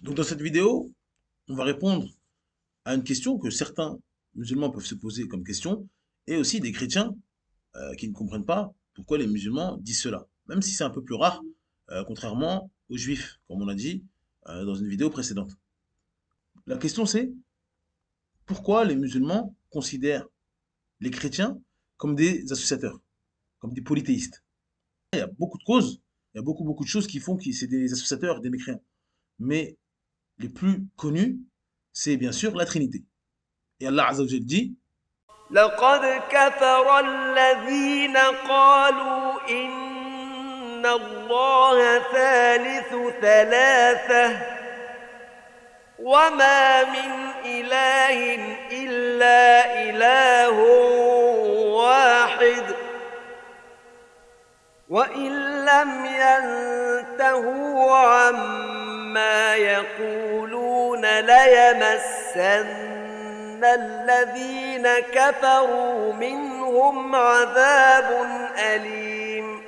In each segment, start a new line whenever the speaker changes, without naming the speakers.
Donc dans cette vidéo, on va répondre à une question que certains musulmans peuvent se poser comme question, et aussi des chrétiens qui ne comprennent pas pourquoi les musulmans disent cela, même si c'est un peu plus rare, contrairement aux juifs, comme on a dit dans une vidéo précédente. La question c'est, pourquoi les musulmans considèrent les chrétiens comme des associateurs, comme des polythéistes? Il y a beaucoup de causes, il y a beaucoup de choses qui font que c'est des associateurs, des mécréants. Mais les plus connus, c'est bien sûr la Trinité. Et Allah Azzawajal dit,
لقد كفر الذين قالوا إن الله ثالث ثلاثة وما من إله إلا إله واحد وإن لم ينتهوا عما يقولون ليمسن الذين كفروا منهم عذاب أليم.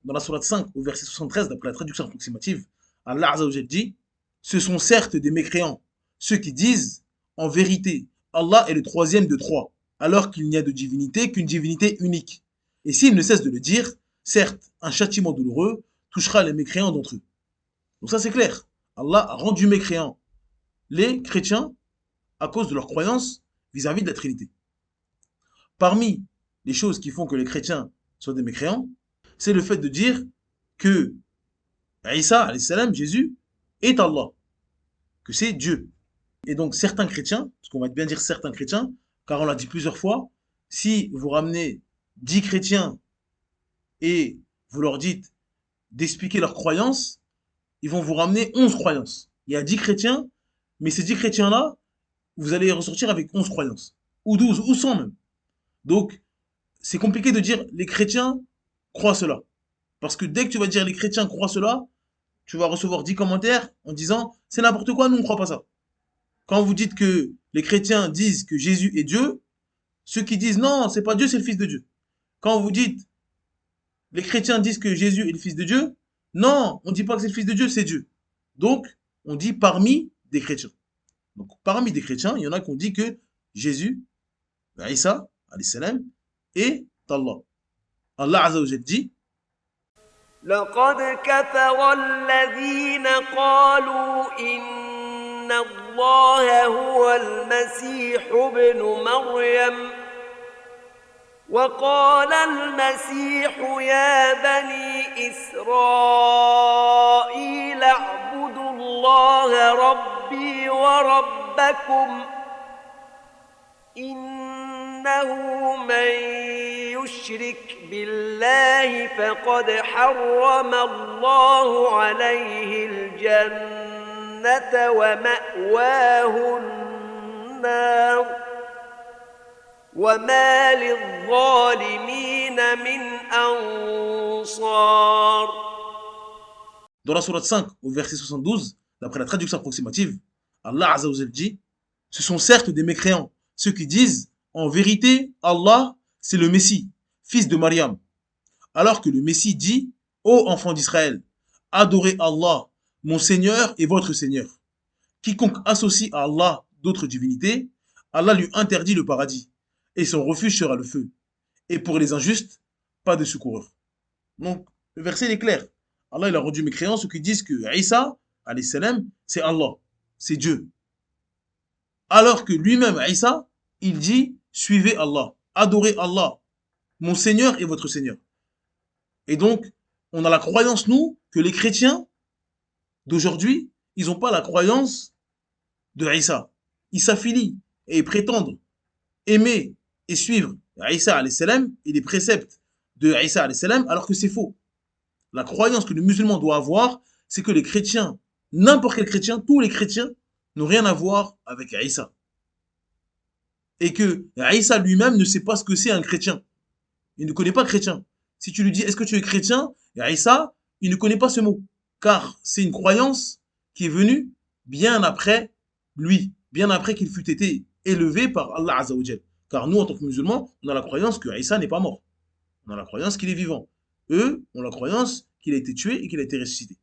dans la sourate 5, au verset 73, d'après la traduction approximative, Allah Azzawajal dit, ce sont certes des mécréants, ceux qui disent, en vérité, Allah est le troisième de trois, alors qu'il n'y a de divinité qu'une divinité unique. Et s'ils ne cessent de le dire, certes, un châtiment douloureux touchera les mécréants d'entre eux. Donc ça c'est clair. Allah a rendu mécréants les chrétiens à cause de leur croyance vis-à-vis de la Trinité. Parmi les choses qui font que les chrétiens soient des mécréants, c'est le fait de dire que Isa, Jésus, est Allah, que c'est Dieu. Et donc certains chrétiens, parce qu'on va bien dire certains chrétiens, car on l'a dit plusieurs fois, si vous ramenez 10 chrétiens et vous leur dites d'expliquer leurs croyances, ils vont vous ramener 11 croyances. Il y a 10 chrétiens, mais ces 10 chrétiens-là, vous allez ressortir avec 11 croyances, ou 12, ou 100 même. Donc, c'est compliqué de dire les chrétiens croient cela. Parce que dès que tu vas dire les chrétiens croient cela, tu vas recevoir 10 commentaires en disant c'est n'importe quoi, nous on ne croit pas ça. Quand vous dites que les chrétiens disent que Jésus est Dieu, ceux qui disent non, c'est pas Dieu, c'est le Fils de Dieu. Quand vous dites les chrétiens disent que Jésus est le Fils de Dieu, non, on ne dit pas que c'est le Fils de Dieu, c'est Dieu. Donc, on dit parmi des chrétiens. Donc, parmi des chrétiens, il y en a qui ont dit que Jésus, Isa, salam, est Allah. Allah Azzawajal dit,
لقد كفر الذين قالوا إن الله هو المسيح ابن مريم وقال المسيح يا بني إسرائيل اعبدوا الله ربي وربكم إنه من يشرك بالله فقد حرم الله عليه الجنة ومأواه النار وما للظالمين من أنصار.
dans la sourate 5, au verset 72, d'après la traduction approximative, Allah Azzawajal dit, ce sont certes des mécréants, ceux qui disent, en vérité, Allah, c'est le Messie, fils de Mariam. Alors que le Messie dit, ô enfants d'Israël, adorez Allah, mon Seigneur et votre Seigneur. Quiconque associe à Allah d'autres divinités, Allah lui interdit le paradis, et son refuge sera le feu. Et pour les injustes, pas de secoureur. Donc, le verset est clair. Allah il a rendu mécréants ceux qui disent que Isa, salam, c'est Allah, c'est Dieu. Alors que lui-même, Isa, il dit, suivez Allah, adorez Allah, mon Seigneur et votre Seigneur. Et donc, on a la croyance, nous, que les chrétiens d'aujourd'hui, ils n'ont pas la croyance de Isa. Ils s'affilient et ils prétendent aimer et suivre Isa salam et les préceptes de Isa salam, alors que c'est faux. La croyance que le musulman doit avoir, c'est que les chrétiens, n'importe quel chrétien, tous les chrétiens, n'ont rien à voir avec Isa. Et que Isa lui-même ne sait pas ce que c'est un chrétien. Il ne connaît pas chrétien. Si tu lui dis est-ce que tu es chrétien, Isa, il ne connaît pas ce mot. Car c'est une croyance qui est venue bien après lui, bien après qu'il fût été élevé par Allah Azzawajal. Car nous, en tant que musulmans, on a la croyance que Isa n'est pas mort. On a la croyance qu'il est vivant. Eux ont la croyance qu'il a été tué et qu'il a été ressuscité.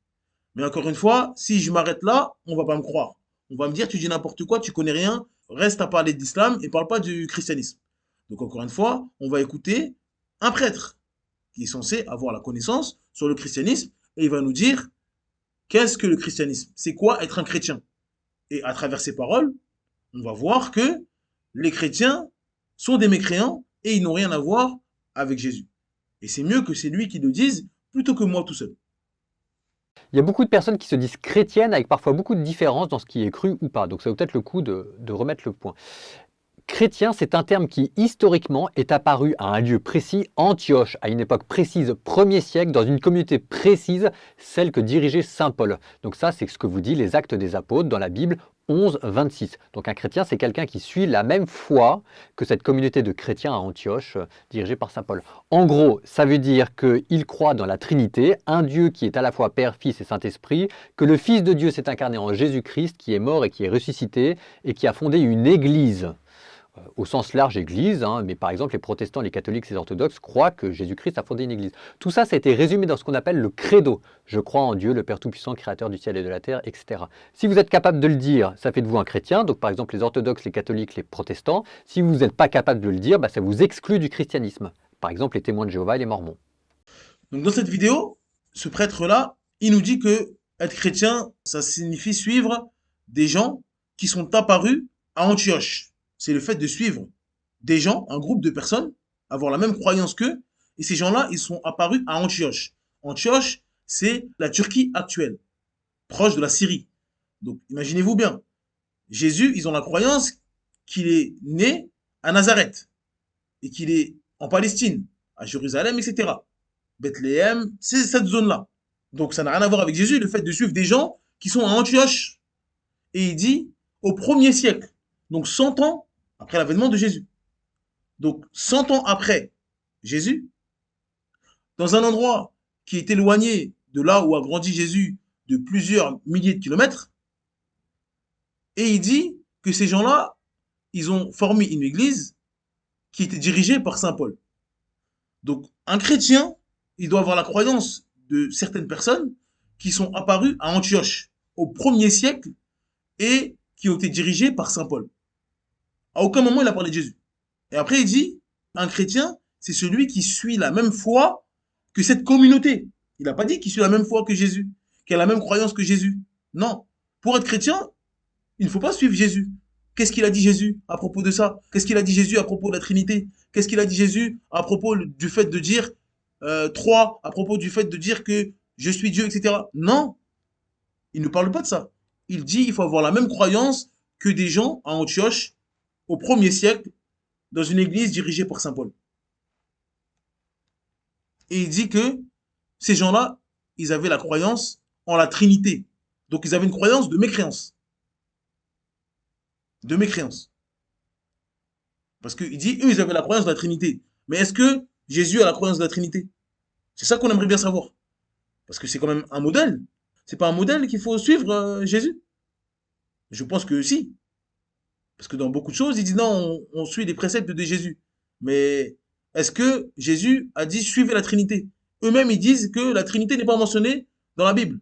Mais encore une fois, si je m'arrête là, on va pas me croire. On va me dire, tu dis n'importe quoi, tu connais rien, reste à parler d'islam et parle pas du christianisme. Donc encore une fois, on va écouter un prêtre qui est censé avoir la connaissance sur le christianisme et il va nous dire qu'est-ce que le christianisme? C'est quoi être un chrétien? Et à travers ces paroles, on va voir que les chrétiens sont des mécréants et ils n'ont rien à voir avec Jésus. Et c'est mieux que c'est lui qui le dise plutôt que moi tout seul.
Il y a beaucoup de personnes qui se disent chrétiennes avec parfois beaucoup de différences dans ce qui est cru ou pas. Donc ça vaut peut-être le coup de remettre le point. Chrétien, c'est un terme qui, historiquement, est apparu à un lieu précis, Antioche, à une époque précise, 1er siècle, dans une communauté précise, celle que dirigeait saint Paul. Donc ça, c'est ce que vous dit les Actes des Apôtres dans la Bible 11, 26. Donc un chrétien, c'est quelqu'un qui suit la même foi que cette communauté de chrétiens à Antioche, dirigée par saint Paul. En gros, ça veut dire qu'il croit dans la Trinité, un Dieu qui est à la fois Père, Fils et Saint-Esprit, que le Fils de Dieu s'est incarné en Jésus-Christ, qui est mort et qui est ressuscité, et qui a fondé une Église. Au sens large église, mais par exemple les protestants, les catholiques et les orthodoxes croient que Jésus-Christ a fondé une église. Tout ça, ça a été résumé dans ce qu'on appelle le credo. Je crois en Dieu, le Père Tout-Puissant, Créateur du ciel et de la terre, etc. Si vous êtes capable de le dire, ça fait de vous un chrétien, donc par exemple les orthodoxes, les catholiques, les protestants. Si vous n'êtes pas capable de le dire, ça vous exclut du christianisme. Par exemple les témoins de Jéhovah et les mormons.
Donc dans cette vidéo, ce prêtre-là, il nous dit que être chrétien, ça signifie suivre des gens qui sont apparus à Antioche. C'est le fait de suivre des gens, un groupe de personnes, avoir la même croyance qu'eux, et ces gens-là, ils sont apparus à Antioche. Antioche, c'est la Turquie actuelle, proche de la Syrie. Donc, imaginez-vous bien, Jésus, ils ont la croyance qu'il est né à Nazareth, et qu'il est en Palestine, à Jérusalem, etc. Bethléem, c'est cette zone-là. Donc, ça n'a rien à voir avec Jésus, le fait de suivre des gens qui sont à Antioche. Et il dit, au 1er siècle, donc 100 ans après l'avènement de Jésus. Donc 100 ans après Jésus, dans un endroit qui est éloigné de là où a grandi Jésus de plusieurs milliers de kilomètres, et il dit que ces gens-là, ils ont formé une église qui était dirigée par saint Paul. Donc un chrétien, il doit avoir la croyance de certaines personnes qui sont apparues à Antioche au 1er siècle et qui ont été dirigées par saint Paul. À aucun moment il a parlé de Jésus. Et après il dit, un chrétien, c'est celui qui suit la même foi que cette communauté. Il n'a pas dit qu'il suit la même foi que Jésus, qu'il a la même croyance que Jésus. Non. Pour être chrétien, il ne faut pas suivre Jésus. Qu'est-ce qu'il a dit Jésus à propos de ça? Qu'est-ce qu'il a dit Jésus à propos de la Trinité? Qu'est-ce qu'il a dit Jésus à propos du fait de dire trois, à propos du fait de dire que je suis Dieu, etc. Non. Il ne parle pas de ça. Il dit qu'il faut avoir la même croyance que des gens à Antioche au 1er siècle dans une église dirigée par saint Paul. Et il dit que ces gens-là, ils avaient la croyance en la Trinité. Donc ils avaient une croyance de mécréance. De mécréance. Parce qu'il dit, eux, ils avaient la croyance de la Trinité. Mais est-ce que Jésus a la croyance de la Trinité? C'est ça qu'on aimerait bien savoir. Parce que c'est quand même un modèle. C'est pas un modèle qu'il faut suivre, Jésus? Je pense que si. Parce que dans beaucoup de choses, il dit non, on suit les préceptes de Jésus. Mais est-ce que Jésus a dit suivez la Trinité? Eux-mêmes, ils disent que la Trinité n'est pas mentionnée dans la Bible.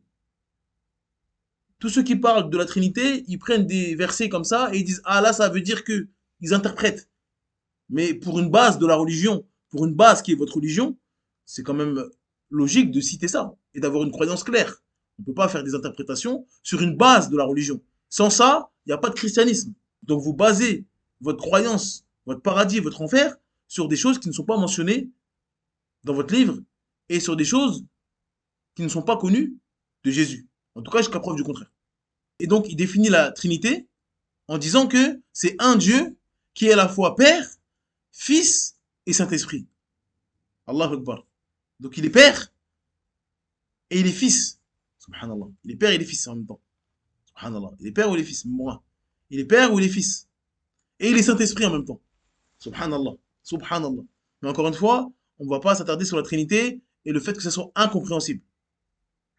Tous ceux qui parlent de la Trinité, ils prennent des versets comme ça et ils disent ah là, ça veut dire que. Ils interprètent. Mais pour une base de la religion, pour une base qui est votre religion, c'est quand même logique de citer ça et d'avoir une croyance claire. On ne peut pas faire des interprétations sur une base de la religion. Sans ça, il n'y a pas de christianisme. Donc vous basez votre croyance, votre paradis, votre enfer sur des choses qui ne sont pas mentionnées dans votre livre et sur des choses qui ne sont pas connues de Jésus. En tout cas, jusqu'à preuve du contraire. Et donc, il définit la Trinité en disant que c'est un Dieu qui est à la fois Père, Fils et Saint-Esprit. Allahu Akbar. Donc il est Père et il est Fils. Subhanallah. Il est Père et il est Fils en même temps. Subhanallah. Il est Père ou il est Fils? Moi. Il est Père ou il est Fils? Et il est Saint-Esprit en même temps. Subhanallah. Subhanallah. Mais encore une fois, on ne va pas s'attarder sur la Trinité et le fait que ce soit incompréhensible.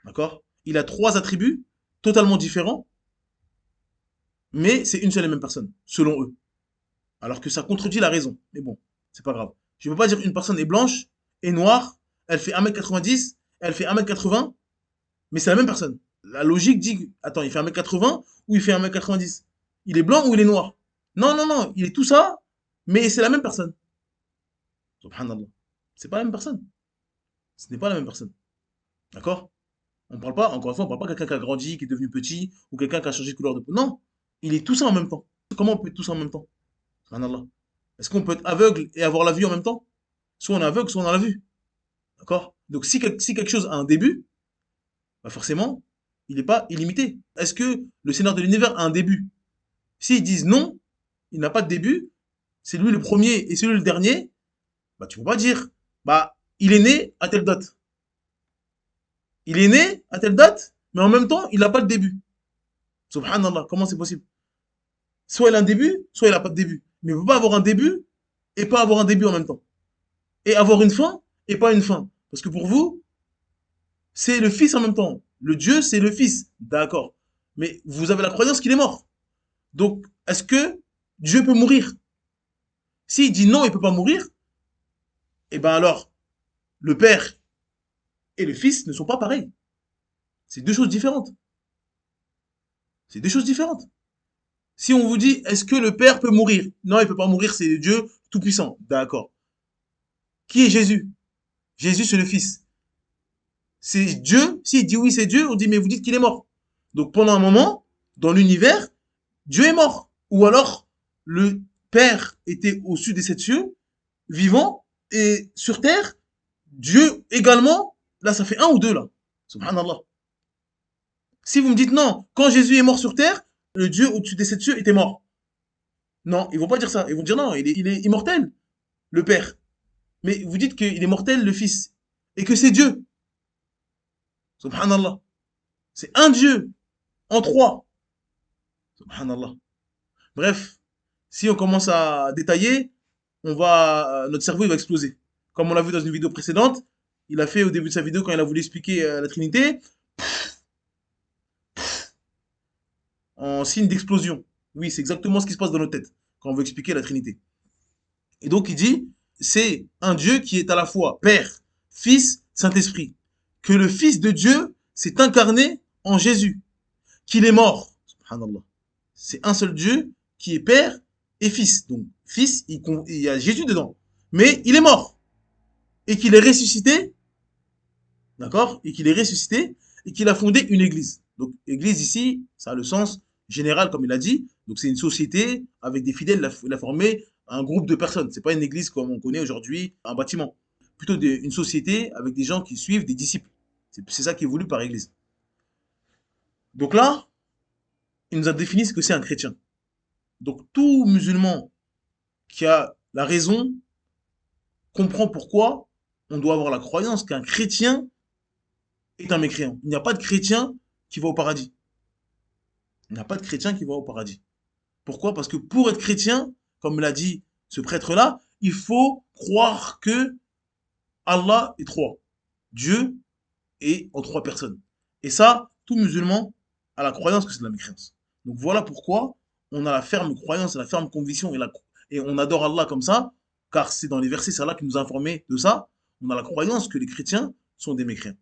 D'accord? Il a 3 attributs totalement différents, mais c'est une seule et même personne, selon eux. Alors que ça contredit la raison. Mais bon, c'est pas grave. Je ne peux pas dire une personne est blanche, est noire, elle fait 1m90, elle fait 1m80, mais c'est la même personne. La logique dit, attends, il fait 1m80 ou il fait 1m90? Il est blanc ou il est noir? Non, non, non, il est tout ça, mais c'est la même personne. Subhanallah. C'est pas la même personne. Ce n'est pas la même personne. D'accord? On parle pas, encore une fois, on parle pas de quelqu'un qui a grandi, qui est devenu petit, ou quelqu'un qui a changé de couleur de peau. Non, il est tout ça en même temps. Comment on peut être tout ça en même temps? Subhanallah. Est-ce qu'on peut être aveugle et avoir la vue en même temps? Soit on est aveugle, soit on a la vue. D'accord? Donc si quelque chose a un début, bah forcément, il n'est pas illimité. Est-ce que le Seigneur de l'univers a un début? S'ils disent non, il n'a pas de début, c'est lui le premier et c'est lui le dernier, bah tu peux pas dire, bah il est né à telle date. Il est né à telle date, mais en même temps, il n'a pas de début. Subhanallah, comment c'est possible? Soit il a un début, soit il n'a pas de début. Mais il ne peut pas avoir un début et pas avoir un début en même temps. Et avoir une fin et pas une fin. Parce que pour vous, c'est le Fils en même temps. Le Dieu, c'est le Fils. D'accord. Mais vous avez la croyance qu'il est mort. Donc, est-ce que Dieu peut mourir? S'il dit non, il ne peut pas mourir, eh bien alors, le Père et le Fils ne sont pas pareils. C'est deux choses différentes. C'est deux choses différentes. Si on vous dit, est-ce que le Père peut mourir? Non, il ne peut pas mourir, c'est Dieu tout-puissant. D'accord. Qui est Jésus? Jésus, c'est le Fils. C'est Dieu. S'il dit oui, c'est Dieu, on dit, mais vous dites qu'il est mort. Donc pendant un moment, dans l'univers, Dieu est mort. Ou alors, le Père était au-dessus des sept cieux, vivant, et sur terre, Dieu également, là ça fait un ou deux là. Subhanallah. Si vous me dites non, quand Jésus est mort sur terre, le Dieu au-dessus des sept cieux était mort. Non, ils vont pas dire ça. Ils vont dire non, il est immortel, le Père. Mais vous dites qu'il est mortel, le Fils. Et que c'est Dieu. Subhanallah. C'est un Dieu en trois. Subhanallah. Bref, si on commence à détailler, notre cerveau il va exploser. Comme on l'a vu dans une vidéo précédente, il a fait au début de sa vidéo quand il a voulu expliquer la Trinité, en signe d'explosion. Oui, c'est exactement ce qui se passe dans notre tête quand on veut expliquer la Trinité. Et donc il dit, c'est un Dieu qui est à la fois Père, Fils, Saint-Esprit. Que le Fils de Dieu s'est incarné en Jésus. Qu'il est mort. Subhanallah. C'est un seul Dieu qui est Père et Fils. Donc, Fils, il y a Jésus dedans. Mais il est mort. Et qu'il est ressuscité. D'accord? Et qu'il est ressuscité. Et qu'il a fondé une église. Donc, église ici, ça a le sens général, comme il a dit. Donc, c'est une société avec des fidèles. Il a formé un groupe de personnes. C'est pas une église comme on connaît aujourd'hui, un bâtiment. Plutôt une société avec des gens qui suivent, des disciples. C'est ça qui est voulu par église. Donc là, il nous a défini ce que c'est un chrétien. Donc tout musulman qui a la raison comprend pourquoi on doit avoir la croyance qu'un chrétien est un mécréant. Il n'y a pas de chrétien qui va au paradis. Il n'y a pas de chrétien qui va au paradis. Pourquoi? Parce que pour être chrétien, comme l'a dit ce prêtre-là, il faut croire que Allah est trois. Dieu est en trois personnes. Et ça, tout musulman a la croyance que c'est de la mécréance. Donc voilà pourquoi on a la ferme croyance, la ferme conviction et on adore Allah comme ça, car c'est dans les versets, c'est Allah qui nous a informé de ça. On a la croyance que les chrétiens sont des mécréants.